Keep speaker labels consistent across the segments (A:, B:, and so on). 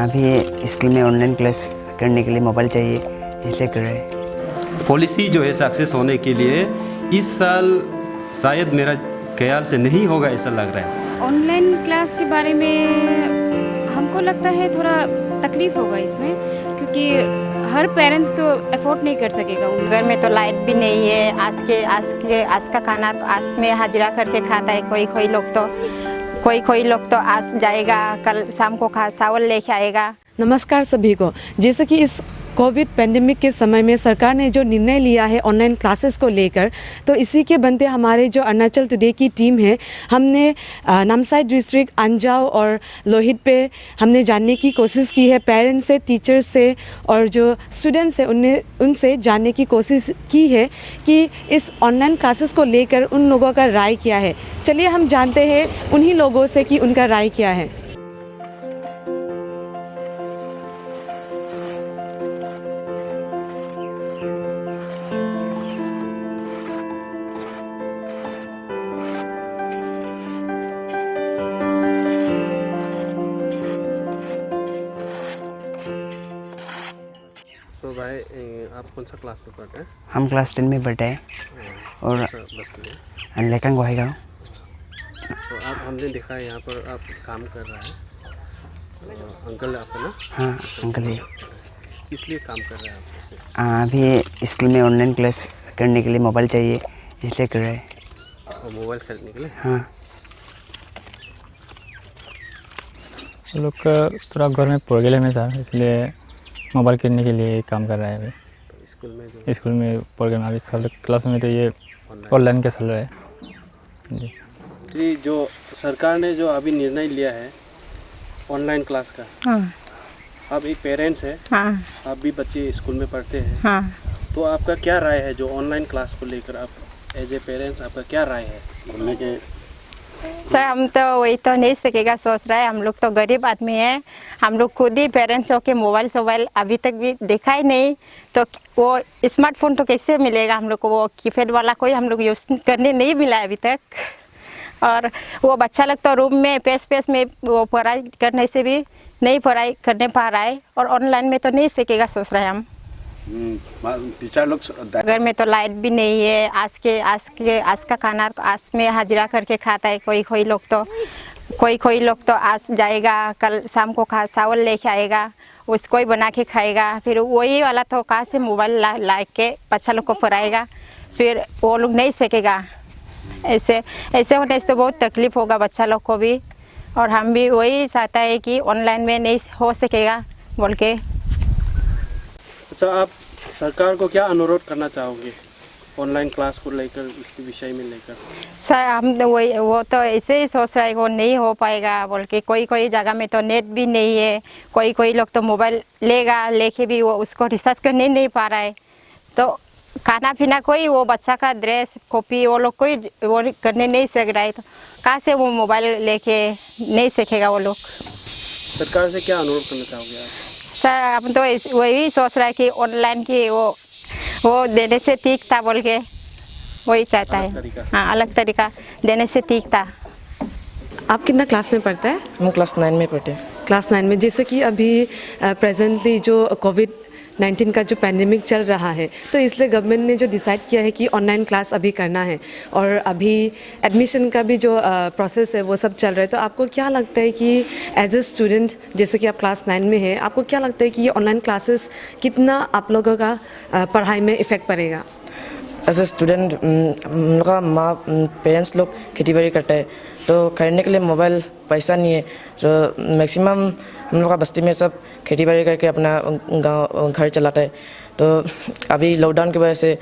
A: अभी स्कूल में online class करने के लिए मोबाइल चाहिए, इसलिए कर रहे हैं।
B: पॉलिसी जो है सक्सेस होने के लिए इस साल शायद मेरा ख्याल से नहीं होगा ऐसा लग रहा है।
C: ऑनलाइन क्लास के बारे में हमको लगता है थोड़ा तकलीफ होगा इसमें, क्योंकि हर पेरेंट्स तो अफोर्ड नहीं कर सकेगा।
D: घर में तो लाइट भी नहीं है, आज का खाना आज में हाजिरा करके खाता है। कोई लोग तो आज जाएगा, कल शाम को चावल लेके आएगा।
E: नमस्कार सभी को। जैसे कि इस कोविड पैंडेमिक के समय में सरकार ने जो निर्णय लिया है ऑनलाइन क्लासेस को लेकर, तो इसी के बनते हमारे जो अरुणाचल टुडे की टीम है, हमने नामसाई डिस्ट्रिक्ट अंजाव और लोहित पे हमने जानने की कोशिश की है। पेरेंट्स से, टीचर्स से और जो स्टूडेंट्स हैं उनसे जानने की कोशिश की है कि इस ऑनलाइन क्लासेस को लेकर उन लोगों का राय क्या है। चलिए हम जानते हैं उन्हीं लोगों से कि उनका राय क्या है।
F: तो भाई आप कौन सा क्लास में पढ़ते हैं?
A: हम क्लास 10 में पढ़ते हैं और लेकिन वही गाँव।
F: तो आप हमने देखा है यहाँ पर आप काम कर रहा है, अंकल आपका ना?
A: हाँ अंकल ही।
F: किस लिए काम कर रहे हैं आप?
A: अभी स्कूल में ऑनलाइन क्लास करने के लिए मोबाइल चाहिए, इसलिए कर रहे हैं।
F: और मोबाइल खरीदने के लिए?
A: हाँ।
G: लोग का थोड़ा घर में प्रॉब्लम है था, इसलिए मोबाइल खरीदने के लिए काम कर रहा है।
F: तो स्कूल में
G: प्रॉब्लम अभी चल क्लास में तो ये ऑनलाइन के चल रहा है जी।
F: ये जो सरकार ने जो अभी निर्णय लिया है ऑनलाइन क्लास का,
D: हाँ।
F: आप एक पेरेंट्स है,
D: हाँ।
F: आप भी बच्चे स्कूल में पढ़ते हैं,
D: हाँ।
F: तो आपका क्या राय है जो ऑनलाइन क्लास को लेकर? आप एज ए पेरेंट्स आपका क्या राय है बोलने के?
D: सर हम तो वही तो नहीं सकेगा सोच रहा है। हम लोग तो गरीब आदमी हैं, हम लोग खुद ही पेरेंट्स हो के मोबाइल अभी तक भी देखा ही नहीं, तो वो स्मार्टफोन तो कैसे मिलेगा हम लोग को? वो कीपैड वाला कोई हम लोग यूज़ करने नहीं मिला है अभी तक। और वो बच्चा लोग तो रूम में पेस में वो पढ़ाई करने से भी नहीं पढ़ाई करने पा रहा है, और ऑनलाइन में तो नहीं सीखेगा सोच रहे हैं हम।
F: टीचर लोग
D: घर में तो लाइट भी नहीं है, आज का खाना आज में हाजिरा करके खाता है। कोई लोग तो आज जाएगा, कल शाम को चावल लेके आएगा, उसको ही बना के खाएगा। फिर वही वाला तो कहाँ से मोबाइल ला के बच्चा लोग को पढ़ाएगा, फिर वो लोग नहीं सीखेगा। ऐसे होने से तो बहुत तकलीफ होगा बच्चा लोग को भी, और हम भी वही चाहता है कि ऑनलाइन में नहीं हो सकेगा बोल के।
F: अच्छा, आप सरकार को क्या अनुरोध करना चाहोगे ऑनलाइन क्लास को लेकर, इसके विषय में लेकर?
D: सर हम तो वो तो ऐसे ही सोच रहे हैं वो नहीं हो पाएगा बोल के। कोई जगह में तो नेट भी नहीं है, कोई लोग तो मोबाइल लेके भी वो उसको रिसर्च करने नहीं पा रहा है। तो खाना पीना कोई वो बच्चा का ड्रेस कॉपी वो लोग कोई वो करने नहीं सीख रहा है, तो कहाँ से वो मोबाइल लेके नहीं सीखेगा वो लोग?
F: सरकार से क्या अनुरोध करना चाहोगे आप?
D: सर हम तो वही सोच रहा है कि ऑनलाइन की वो देने से ठीक था बोल के, वही चाहता है। हाँ, अलग तरीका देने से ठीक था।
E: आप कितना क्लास में पढ़ते हैं?
H: हम क्लास 9 में पढ़ते हैं।
E: क्लास 9 में। जैसे कि अभी प्रेजेंटली जो कोविड-19 का जो पैंडेमिक चल रहा है, तो इसलिए गवर्नमेंट ने जो डिसाइड किया है कि ऑनलाइन क्लास अभी करना है, और अभी एडमिशन का भी जो प्रोसेस है वो सब चल रहा है। तो आपको क्या लगता है कि एज ए स्टूडेंट, जैसे कि आप क्लास 9 में हैं, आपको क्या लगता है कि ये ऑनलाइन क्लासेस कितना आप लोगों का पढ़ाई में इफ़ेक्ट पड़ेगा?
H: एज ए स्टूडेंट हम लोग का पेरेंट्स लोग खेती बाड़ी करते हैं, तो खरीदने के लिए मोबाइल पैसा नहीं है। तो मैक्सिमम हम लोग का बस्ती में सब खेती बाड़ी करके अपना गांव घर चलाता है। तो अभी लॉकडाउन की वजह से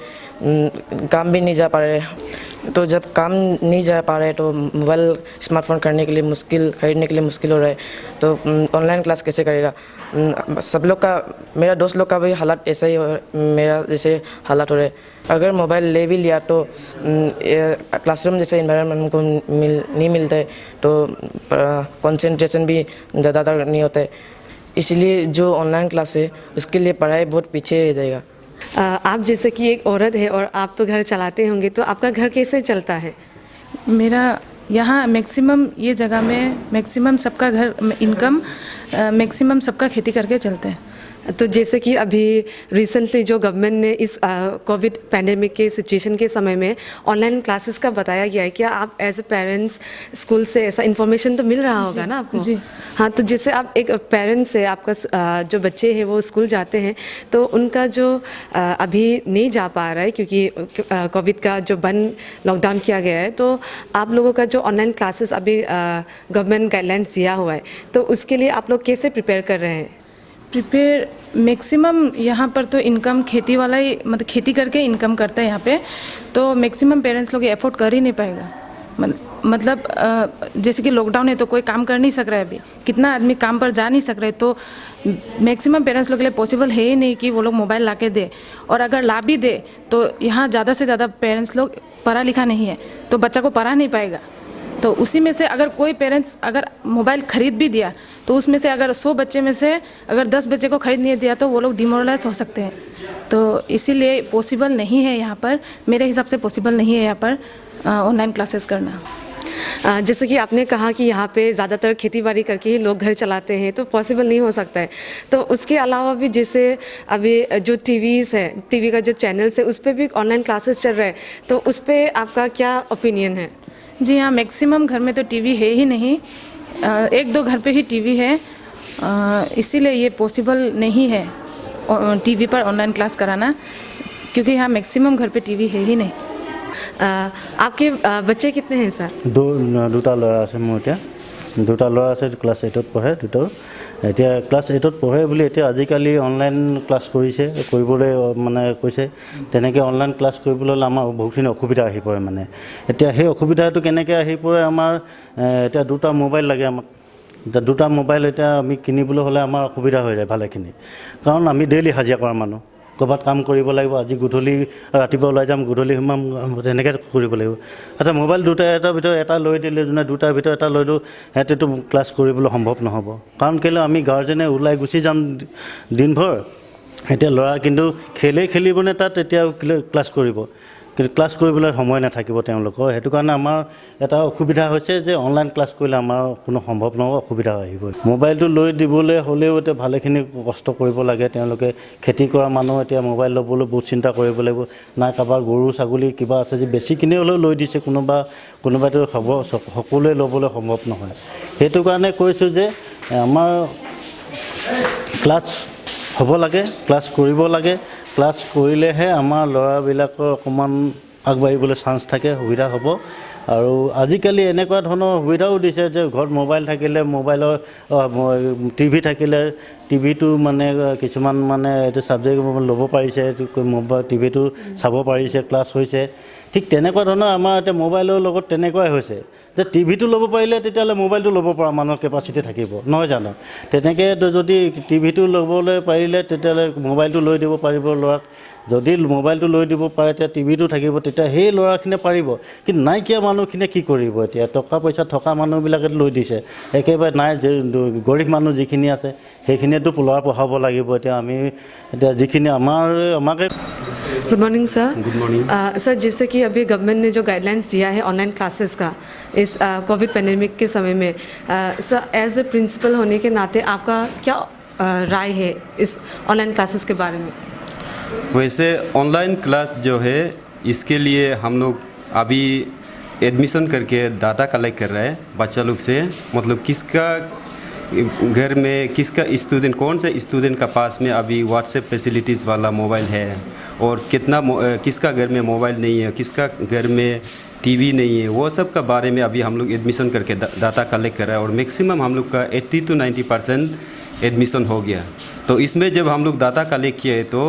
H: काम भी नहीं जा पा रहे, तो जब काम नहीं जा पा रहे तो मोबाइल स्मार्टफोन खरीदने के लिए मुश्किल हो रहा है। तो ऑनलाइन क्लास कैसे करेगा? सब लोग का, मेरा दोस्त लोग का भी हालात ऐसा ही मेरा जैसे हालात हो रहे। अगर मोबाइल ले भी लिया तो क्लासरूम जैसे इन्वायरमेंट हमको नहीं मिलता है, तो कंसंट्रेशन भी ज़्यादातर नहीं होता है। इसलिए जो ऑनलाइन क्लास है उसके लिए पढ़ाई बहुत पीछे रह जाएगा।
E: आप जैसे कि एक औरत है और आप तो घर चलाते होंगे, तो आपका घर कैसे चलता है?
I: मेरा यहाँ मैक्सिमम ये जगह में मैक्सिमम सबका घर इनकम मैक्सिमम सबका खेती करके चलते हैं।
E: तो जैसे कि अभी रिसेंटली जो गवर्नमेंट ने इस कोविड पैंडेमिक के सिचुएशन के समय में ऑनलाइन क्लासेस का बताया गया है, क्या आप एज ए पेरेंट्स स्कूल से ऐसा इन्फॉर्मेशन तो मिल रहा होगा ना आपको?
I: जी
E: हाँ, तो जैसे आप एक पेरेंट्स है, आपका जो बच्चे हैं वो स्कूल जाते हैं, तो उनका जो अभी नहीं जा पा रहा है क्योंकि कोविड का जो बंद लॉकडाउन किया गया है, तो आप लोगों का जो ऑनलाइन क्लासेस अभी गवर्नमेंट गाइडलाइंस दिया हुआ है, तो उसके लिए आप लोग कैसे प्रिपेयर कर रहे हैं?
I: प्रिपेयर मैक्सिमम यहाँ पर तो इनकम खेती वाला ही मतलब खेती करके इनकम करता है यहाँ पे, तो मैक्सिमम पेरेंट्स लोग अफोर्ड कर ही नहीं पाएगा। मतलब जैसे कि लॉकडाउन है तो कोई काम कर नहीं सक रहा है, अभी कितना आदमी काम पर जा नहीं सक रहे, तो मैक्सिमम पेरेंट्स लोग के लिए पॉसिबल है ही नहीं कि वो लोग मोबाइल ला के दे, और अगर ला भी दे तो यहाँ ज़्यादा से ज़्यादा पेरेंट्स लोग पढ़ा लिखा नहीं है तो बच्चा को पढ़ा नहीं पाएगा। तो उसी में से अगर कोई पेरेंट्स अगर मोबाइल ख़रीद भी दिया तो उसमें से अगर 100 बच्चे में से अगर 10 बच्चे को ख़रीद नहीं दिया तो वो लोग डिमोरलाइज हो सकते हैं। तो इसीलिए पॉसिबल नहीं है यहाँ पर, मेरे हिसाब से पॉसिबल नहीं है यहाँ पर ऑनलाइन क्लासेस करना।
E: जैसे कि आपने कहा कि यहाँ पे ज़्यादातर खेती बाड़ी करके ही लोग घर चलाते हैं, तो पॉसिबल नहीं हो सकता है। तो उसके अलावा भी जैसे अभी जो टीवीज़ है, टीवी का जो चैनल्स है, उस पर भी ऑनलाइन क्लासेस चल रहे हैं, तो उस पर आपका क्या ओपिनियन है?
I: जी हाँ, मैक्सिमम घर में तो टीवी है ही नहीं, एक दो घर पे ही टीवी है, इसीलिए ये पॉसिबल नहीं है टीवी पर ऑनलाइन क्लास कराना, क्योंकि यहाँ मैक्सिमम घर पे टीवी है ही नहीं।
E: आपके बच्चे कितने हैं सर?
J: দুটা ল'ৰা আছে মোৰ এতিয়া, দুটা ল'ৰা আছে ক্লাছ 8ত পঢ়ে, দুটাও এতিয়া ক্লাছ 8ত পঢ়ে বুলি এতিয়া আজিকালি অনলাইন ক্লাছ কৰিছে, কৰিবলৈ মানে কৈছে। তেনেকৈ অনলাইন ক্লাছ কৰিবলৈ হ'লে আমাৰ বহুতখিনি অসুবিধা আহি পৰে। মানে এতিয়া সেই অসুবিধাটো কেনেকৈ আহি পৰে, আমাৰ এতিয়া দুটা মোবাইল লাগে আমাক। এতিয়া দুটা মোবাইল এতিয়া আমি কিনিবলৈ হ'লে আমাৰ অসুবিধা হৈ যায় ভালেখিনি, কাৰণ আমি ডেইলি হাজিৰা কৰা মানুহ, ক'ৰবাত কাম কৰিব লাগিব, আজি গধূলি ৰাতিপুৱা ওলাই যাম, গধূলি সোমাম, তেনেকৈ কৰিব লাগিব। আচ্ছা, মোবাইল এটাৰ ভিতৰত এটা লৈ দিলে, যোনে দুটাৰ ভিতৰত এটা লৈ দিওঁ, সিহঁতেতো ক্লাছ কৰিবলৈ সম্ভৱ নহ'ব। কাৰণ কেলৈ আমি গাৰ্জেনে ওলাই গুচি যাম দিনভৰ, এতিয়া ল'ৰা কিন্তু খেলিবনে তাত, এতিয়া ক্লাছ কৰিব, কিন্তু ক্লাছ কৰিবলৈ সময় নাথাকিব তেওঁলোকৰ। সেইটো কাৰণে আমাৰ এটা অসুবিধা হৈছে যে অনলাইন ক্লাছ কৰিলে আমাৰ কোনো সম্ভৱ নহ'ব, অসুবিধা আহিব। মোবাইলটো লৈ দিবলৈ হ'লেও এতিয়া ভালেখিনি কষ্ট কৰিব লাগে তেওঁলোকে। খেতি কৰা মানুহ এতিয়া মোবাইল ল'বলৈ বহুত চিন্তা কৰিব লাগিব, নাই কাৰোবাৰ গৰু ছাগলী কিবা আছে যে বেছিখিনি হ'লেও লৈ দিছে, কোনোবাইতো সকলোৱে ল'বলৈ সম্ভৱ নহয়। সেইটো কাৰণে কৈছোঁ যে আমাৰ ক্লাছ হ'ব লাগে, ক্লাছ কৰিব লাগে। ক্লাছ কৰিলেহে আমাৰ ল'ৰাবিলাকৰ অকণমান আগবাঢ়িবলৈ চান্স থাকে, সুবিধা হ'ব। আৰু আজিকালি এনেকুৱা ধৰণৰ সুবিধাও দিছে যে ঘৰত মোবাইল থাকিলে, মোবাইলৰ টিভি থাকিলে টিভিটো মানে কিছুমান মানে এইটো ছাবজেক্ট ল'ব পাৰিছে, মোবাইল টিভিটো চাব পাৰিছে, ক্লাছ হৈছে। ঠিক তেনেকুৱা ধৰণৰ আমাৰ এতিয়া মোবাইলৰ লগত তেনেকুৱাই হৈছে যে টিভিটো ল'ব পাৰিলে তেতিয়াহ'লে মোবাইলটো ল'ব পৰা মানুহৰ কেপাচিটি থাকিব, নহয় জানো? তেনেকৈ যদি টিভিটো ল'বলৈ পাৰিলে তেতিয়াহ'লে মোবাইলটো লৈ দিব পাৰিব ল'ৰাক। যদি মোবাইলটো লৈ দিব পাৰে তেতিয়া টিভিটো থাকিব, তেতিয়া সেই ল'ৰাখিনিয়ে পাৰিব। কিন্তু নাইকিয়া মানুহখিনিয়ে কি কৰিব? এতিয়া টকা পইচা থকা মানুহবিলাকে লৈ দিছে, একেবাৰে নাই গৰীব মানুহ যিখিনি আছে সেইখিনিয়েতো ল'ৰা পঢ়াব লাগিব। এতিয়া আমি এতিয়া যিখিনি আমাকে।
E: Good morning sir.
B: Good morning
E: sir, जैसे कि अभी गवर्नमेंट ने जो गाइडलाइंस दिया है ऑनलाइन क्लासेस का इस कोविड पैंडेमिक के समय में, सर एज ए प्रिंसिपल होने के नाते आपका क्या राय है इस ऑनलाइन क्लासेस के बारे में?
B: वैसे ऑनलाइन क्लास जो है इसके लिए हम लोग अभी एडमिशन करके डाटा कलेक्ट कर रहे हैं बच्चा लोग से, मतलब किसका घर में किसका स्टूडेंट, कौन से स्टूडेंट का पास में अभी व्हाट्सएप फैसिलिटीज़ वाला मोबाइल है, और किसका घर में मोबाइल नहीं है, किसका घर में टीवी नहीं है, वो सब का बारे में अभी हम लोग एडमिशन करके डाटा कलेक्ट कर रहे हैं। और मैक्सिमम हम लोग का 80 to 90% एडमिशन हो गया। तो इसमें जब हम लोग डाटा कलेक्ट किए तो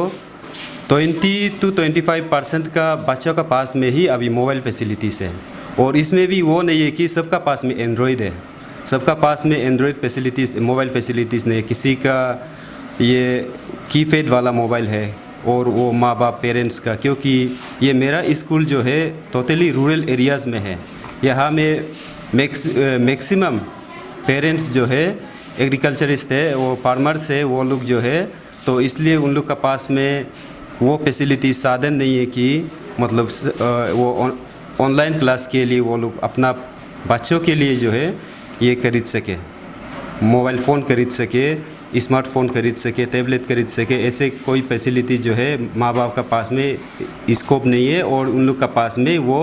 B: 20 to 25% का बच्चों का पास में ही अभी मोबाइल फैसिलिटीज़ है। और इसमें भी वो नहीं है कि सबका पास में एंड्रॉयड है, सबका पास में एंड्रॉयड फैसिलिटीज़, मोबाइल फैसिलिटीज़ नहीं है। किसी का ये कीपैड वाला मोबाइल है, और वो माँ बाप पेरेंट्स का, क्योंकि ये मेरा स्कूल जो है टोटली रूरल एरियाज़ में है। यहाँ में मैक्सिमम पेरेंट्स जो है एग्रीकल्चरिस्ट है, वो फार्मर्स है, वो लोग जो है, तो इसलिए उन लोग का पास में वो फैसिलिटी साधन नहीं है कि मतलब वो ऑनलाइन क्लास के लिए वो लोग अपना बच्चों के लिए जो है ये खरीद सके, मोबाइल फ़ोन खरीद सके, स्मार्टफोन खरीद सके, टैबलेट खरीद सके। ऐसे कोई फैसिलिटी जो है माँ बाप का पास में स्कोप नहीं है और उन लोग का पास में वो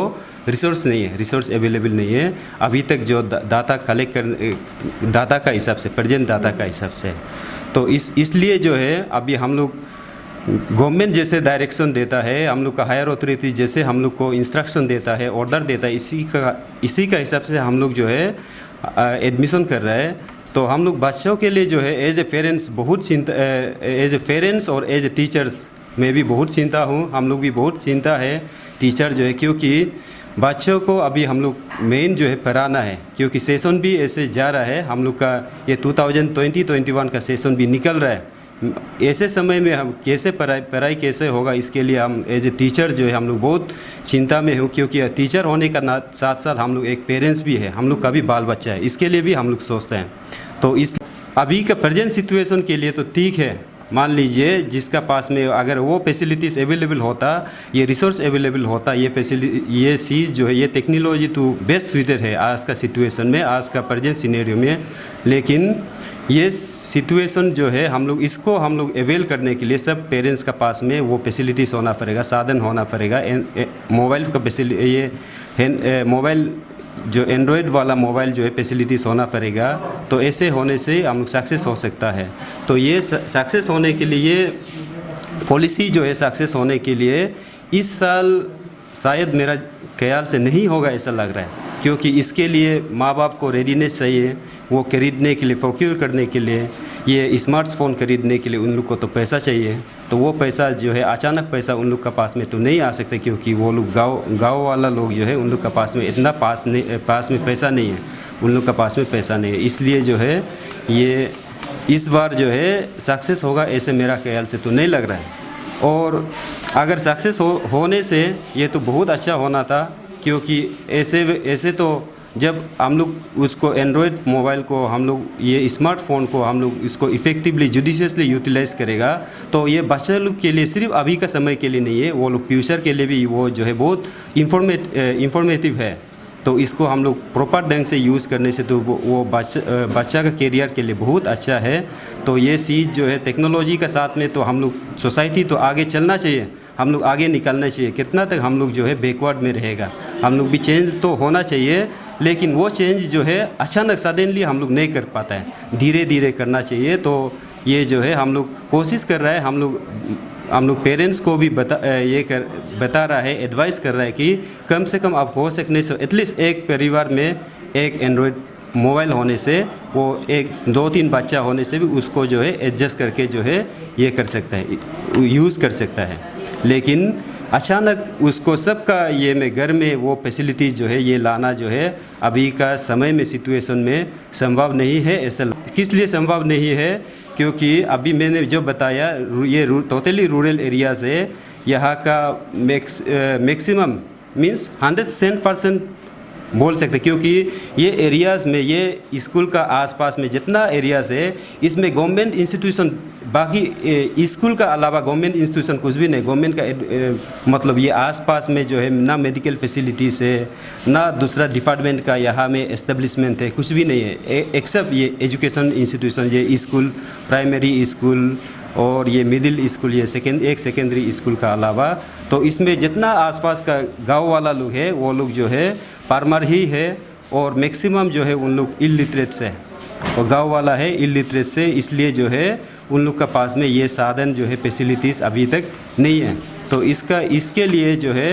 B: रिसोर्स नहीं है, रिसोर्स अवेलेबल नहीं है अभी तक जो डाटा कलेक्ट कर डाटा का हिसाब से, प्रेजेंट डाटा का हिसाब से। तो इसलिए जो है अभी हम लोग गवर्नमेंट जैसे डायरेक्शन देता है, हम लोग का हायर अथॉरिटी जैसे हम लोग को इंस्ट्रक्शन देता है, ऑर्डर देता है, इसी का हिसाब से हम लोग जो है एडमिशन कर रहे हैं। तो हम लोग बच्चों के लिए जो है एज ए पेरेंट्स बहुत चिंता, एज ए पेरेंट्स और एज ए टीचर्स मैं भी बहुत चिंता हूँ, हम लोग भी बहुत चिंता है टीचर जो है, क्योंकि बच्चों को अभी हम लोग मेन जो है पढ़ाना है, क्योंकि सेशन भी ऐसे जा रहा है, हम लोग का ये 2020-21 का सेशन भी निकल रहा है। ऐसे समय में हम कैसे पढ़ाई कैसे होगा, इसके लिए हम एज ए टीचर जो है हम लोग बहुत चिंता में हो, क्योंकि टीचर होने का साथ साथ हम लोग एक पेरेंट्स भी है, हम लोग का भी बाल बच्चा है, इसके लिए भी हम लोग सोचते हैं। तो इस अभी का प्रेजेंट सिचुएशन के लिए तो ठीक है, मान लीजिए जिसका पास में अगर वो फैसिलिटीज़ अवेलेबल होता, ये रिसोर्स अवेलेबल होता, ये चीज़ जो है ये टेक्नोलॉजी तो बेस्ट सुइटेड है आज का सिचुएशन में, आज का प्रेजेंट सिनेरियो में। लेकिन ये सिचुएशन जो है हम लोग अवेल करने के लिए सब पेरेंट्स का पास में वो फैसिलिटीज़ होना पड़ेगा, साधन होना पड़ेगा। मोबाइल का मोबाइल जो एंड्रॉयड वाला मोबाइल जो है फैसिलिटीज़ होना पड़ेगा। तो ऐसे होने से हम लोग सक्सेस हो सकता है। तो ये सक्सेस होने के लिए पॉलिसी जो है सक्सेस होने के लिए इस साल शायद मेरा ख्याल से नहीं होगा ऐसा लग रहा है, क्योंकि इसके लिए माँ बाप को रेडीनेस चाहिए, वो खरीदने के लिए, प्रोक्योर करने के लिए, ये स्मार्टफोन खरीदने के लिए उन लोग को तो पैसा चाहिए। तो वो पैसा जो है अचानक पैसा उन लोग का पास में तो नहीं आ सकते, क्योंकि वो लोग गाँव वाला लोग जो है उन लोग का पास में इतना पास में पैसा नहीं है, उन लोग का पास में पैसा नहीं है। इसलिए जो है ये इस बार जो है सक्सेस होगा ऐसे मेरा ख्याल से तो नहीं लग रहा है। और अगर सक्सेस होने से ये तो बहुत अच्छा होना था, क्योंकि ऐसे तो जब हम लोग उसको एंड्रॉयड मोबाइल को हम लोग ये स्मार्टफोन को हम लोग इसको इफ़ेक्टिवली जुडिशियसली यूटिलाइज़ करेगा, तो ये बच्चे लोग के लिए सिर्फ अभी का समय के लिए नहीं है, वो लोग फ्यूचर के लिए भी वो जो है बहुत इंफॉर्मेटिव है। तो इसको हम लोग प्रॉपर ढंग से यूज़ करने से तो वो बच्चा का करियर के लिए बहुत अच्छा है। तो ये चीज़ जो है टेक्नोलॉजी का साथ में तो हम लोग सोसाइटी तो आगे चलना चाहिए, हम लोग आगे निकलना चाहिए। कितना तक हम लोग जो है बैकवर्ड में रहेगा, हम लोग भी चेंज तो होना चाहिए, लेकिन वो चेंज जो है अचानक सडनली हम लोग नहीं कर पाता है, धीरे धीरे करना चाहिए। तो ये जो है हम लोग कोशिश कर रहा है, हम लोग पेरेंट्स को भी बता रहा है, एडवाइस कर रहा है कि कम से कम आप हो सकने से एटलीस्ट एक परिवार में एक एंड्रॉयड मोबाइल होने से, वो एक 2-3 बच्चा होने से भी उसको जो है एडजस्ट करके जो है ये कर सकता है, यूज़ कर सकता है। लेकिन अचानक उसको सबका ये में घर में वो फैसिलिटी जो है ये लाना जो है अभी का समय में सिचुएशन में संभव नहीं है। ऐसा किस लिए संभव नहीं है, क्योंकि अभी मैंने जो बताया ये टोटली रूरल एरियाज़ है, यहाँ का मैक्सिमम मीन्स 100% बोल सकते, क्योंकि ये एरियाज़ में ये स्कूल का आसपास में जितना एरियाज़ है इसमें गवर्नमेंट इंस्टीट्यूशन, बाकी स्कूल का अलावा गवर्नमेंट इंस्टीट्यूशन कुछ भी नहीं। गवर्नमेंट का मतलब ये आसपास में जो है ना मेडिकल फैसिलिटीज़ है, ना दूसरा डिपार्टमेंट का यहाँ में एस्टेब्लिशमेंट है, कुछ भी नहीं है एक्सेप्ट ये एजुकेशन इंस्टीट्यूशन, ये स्कूल, प्राइमरी स्कूल और ये मिडिल स्कूल, ये एक सेकेंडरी स्कूल का अलावा। तो इसमें जितना आसपास का गांव वाला लोग है वो लोग जो है फार्मर ही है, और मैक्सिमम जो है उन लोग इलिटरेट से, और गांव वाला है इलिटरेट से, इसलिए जो है उन लोग का पास में ये साधन जो है फैसिलिटीज़ अभी तक नहीं है। तो इसके लिए जो है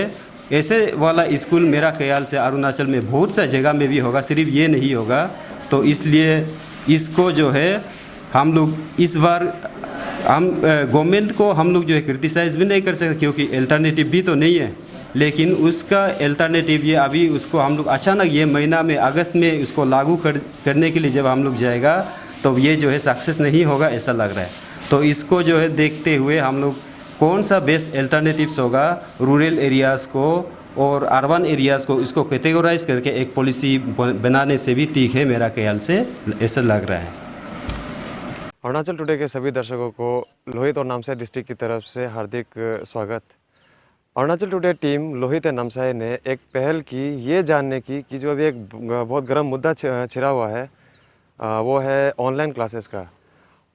B: ऐसे वाला स्कूल मेरा ख्याल से अरुणाचल में बहुत सा जगह में भी होगा, सिर्फ ये नहीं होगा। तो इसलिए इसको जो है हम लोग इस बार हम गवर्नमेंट को हम लोग जो है क्रिटिसाइज़ भी नहीं कर सकते, क्योंकि अल्टरनेटिव भी तो नहीं है। लेकिन उसका अल्टरनेटिव ये अभी उसको हम लोग अचानक ये महीना में अगस्त में उसको लागू करने के लिए जब हम लोग जाएगा तो ये जो है सक्सेस नहीं होगा ऐसा लग रहा है। तो इसको जो है देखते हुए हम लोग कौन सा बेस्ट अल्टरनेटिव्स होगा रूरल एरियाज़ को और अर्बन एरियाज़ को, इसको कैटेगराइज करके एक पॉलिसी बनाने से भी ठीक है मेरा ख्याल से ऐसा लग रहा है।
K: अरुणाचल टुडे के सभी दर्शकों को लोहित और नामसाई डिस्ट्रिक्ट की तरफ से हार्दिक स्वागत। अरुणाचल टुडे टीम लोहित नमसाई ने एक पहल की ये जानने की कि जो अभी एक बहुत गर्म मुद्दा छिड़ा हुआ है वो है ऑनलाइन क्लासेस का।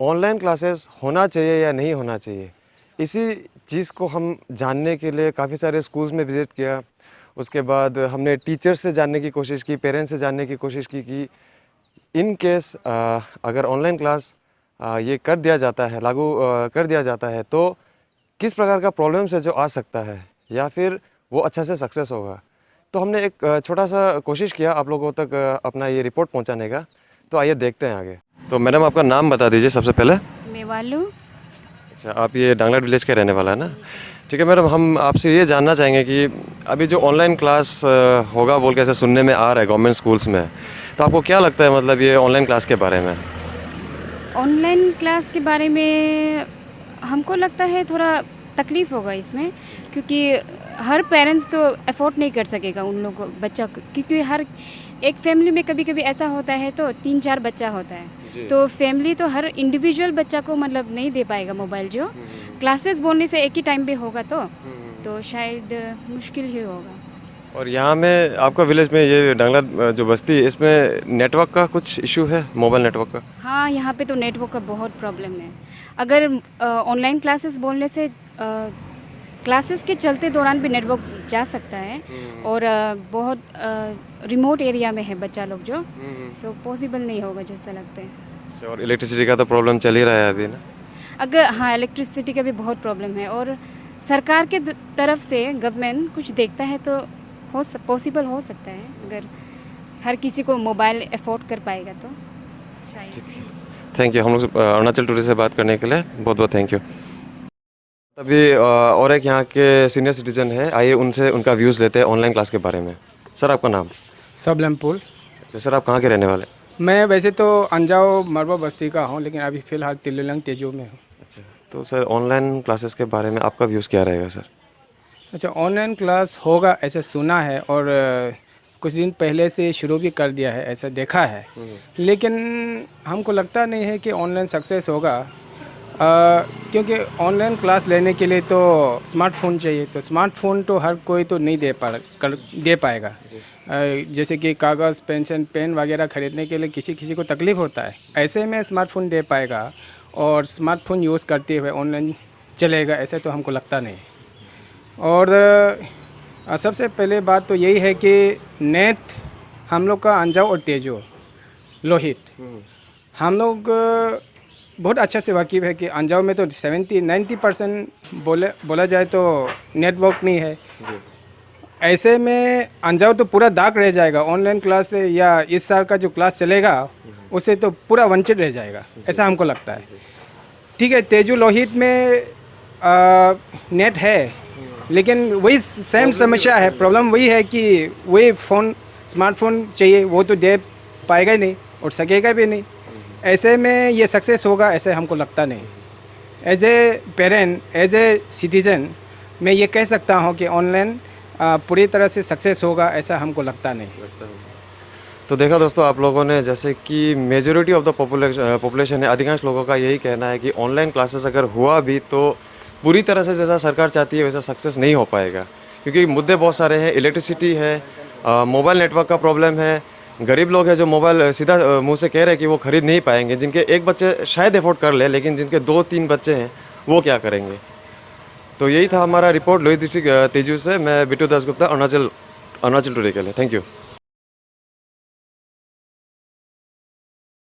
K: ऑनलाइन क्लासेस होना चाहिए या नहीं होना चाहिए, इसी चीज़ को हम जानने के लिए काफ़ी सारे स्कूल्स में विज़िट किया। उसके बाद हमने टीचर्स से जानने की कोशिश की, पेरेंट्स से जानने की कोशिश की कि इन केस अगर ऑनलाइन क्लास ये कर दिया जाता है, लागू कर दिया जाता है, तो किस प्रकार का प्रॉब्लम्स है जो आ सकता है या फिर वो अच्छा से सक्सेस होगा। तो हमने एक छोटा सा कोशिश किया आप लोगों तक अपना ये रिपोर्ट पहुंचाने का। तो आइए देखते हैं आगे। तो मैडम आपका नाम बता दीजिए सबसे पहले।
C: मेवालू।
K: अच्छा, आप ये डांगलाट विलेज के रहने वाला है ना? ठीक है मैडम, हम आपसे ये जानना चाहेंगे कि अभी जो ऑनलाइन क्लास होगा बोल के ऐसे सुनने में आ रहा है गवर्नमेंट स्कूल्स में, तो आपको क्या लगता है मतलब ये ऑनलाइन क्लास के बारे में?
C: ऑनलाइन क्लास के बारे में हमको लगता है थोड़ा तकलीफ़ होगा इसमें, क्योंकि हर पेरेंट्स तो अफोर्ड नहीं कर सकेगा उन लोगों बच्चा को, क्योंकि हर एक फैमिली में कभी कभी ऐसा होता है तो 3-4 बच्चा होता है, तो फैमिली तो हर इंडिविजुअल बच्चा को मतलब नहीं दे पाएगा मोबाइल। जो क्लासेस बोलने से एक ही टाइम पे होगा तो शायद मुश्किल ही होगा।
K: और यहाँ में आपका विलेज में ये डांगला जो बस्ती है, इसमें नेटवर्क का कुछ इशू है, मोबाइल नेटवर्क का?
C: हाँ, यहाँ पे तो नेटवर्क का बहुत प्रॉब्लम है। अगर ऑनलाइन क्लासेस बोलने से क्लासेस के चलते दौरान भी नेटवर्क जा सकता है, और बहुत रिमोट एरिया में है बच्चा लोग जो, सो पॉसिबल नहीं होगा जैसा लगता है।
K: और इलेक्ट्रिसिटी का तो प्रॉब्लम चल ही रहा है अभी ना?
C: अगर हाँ, इलेक्ट्रिसिटी का भी बहुत प्रॉब्लम है, और सरकार के तरफ से गवर्नमेंट कुछ देखता है तो पॉसिबल हो सकता है, अगर हर किसी को मोबाइल अफोर्ड कर पाएगा तो शायद।
K: थैंक यू, हम लोग अरुणाचल टूरिस्ट से बात करने के लिए बहुत बहुत थैंक यू। अभी और एक यहाँ के सीनियर सिटीजन है, आइए उनसे उनका व्यूज़ लेते हैं ऑनलाइन क्लास के बारे में। सर आपका नाम?
L: सबलमपुर।
K: अच्छा सर, आप कहाँ के रहने वाले?
L: मैं वैसे तो अंजाव मरवा बस्ती का हूँ, लेकिन अभी फ़िलहाल तिल्लुलंग तेजू में हूँ।
K: अच्छा, तो सर ऑनलाइन क्लासेस के बारे में आपका व्यूज़ क्या रहेगा सर?
L: अच्छा, ऑनलाइन क्लास होगा ऐसे सुना है, और कुछ दिन पहले से शुरू भी कर दिया है ऐसा देखा है, लेकिन हमको लगता नहीं है कि ऑनलाइन सक्सेस होगा, क्योंकि ऑनलाइन क्लास लेने के लिए तो स्मार्टफोन चाहिए, तो स्मार्टफोन तो हर कोई तो नहीं दे पाएगा। जैसे कि कागज़ पेन वगैरह ख़रीदने के लिए किसी किसी को तकलीफ़ होता है, ऐसे में स्मार्टफोन दे पाएगा, और स्मार्टफोन यूज़ करते हुए ऑनलाइन चलेगा ऐसे तो हमको लगता नहीं। और सबसे पहले बात तो यही है कि नेट हम लोग का अंजाव और तेजू लोहित हम लोग बहुत अच्छा से वाकिफ़ है कि अंजाव में तो 70-90% बोला जाए तो नेटवर्क नहीं है। ऐसे में अंजाव तो पूरा दाग रह जाएगा ऑनलाइन क्लास से, या इस साल का जो क्लास चलेगा उससे तो पूरा वंचित रह जाएगा, ऐसा हमको लगता है। ठीक है, तेजू लोहित में नेट है, लेकिन वही सेम समस्या है, प्रॉब्लम वही है कि वही स्मार्टफोन चाहिए, वो तो दे पाएगा ही नहीं और सकेगा भी नहीं। ऐसे में ये सक्सेस होगा ऐसे हमको लगता नहीं। As a parent, as a citizen मैं ये कह सकता हूँ कि ऑनलाइन पूरी तरह से सक्सेस होगा ऐसा हमको लगता नहीं।
K: तो देखा दोस्तों आप लोगों ने, जैसे कि मेजॉरिटी ऑफ द पॉपुलेशन है, अधिकांश लोगों का यही कहना है कि ऑनलाइन क्लासेस अगर हुआ भी तो पूरी तरह से जैसा सरकार चाहती है वैसा सक्सेस नहीं हो पाएगा, क्योंकि मुद्दे बहुत सारे हैं। इलेक्ट्रिसिटी है, मोबाइल नेटवर्क का प्रॉब्लम है, गरीब लोग हैं जो मोबाइल सीधा मुंह से कह रहे हैं कि वो ख़रीद नहीं पाएंगे, जिनके एक बच्चे शायद अफोर्ड कर ले, लेकिन जिनके 2-3 बच्चे हैं वो क्या करेंगे। तो यही था हमारा रिपोर्ट लोहित डिस्ट्रिक्ट तेजू से। मैं बिट्टू दास गुप्ता, अरुणाचल टुडे के लिए। Thank you.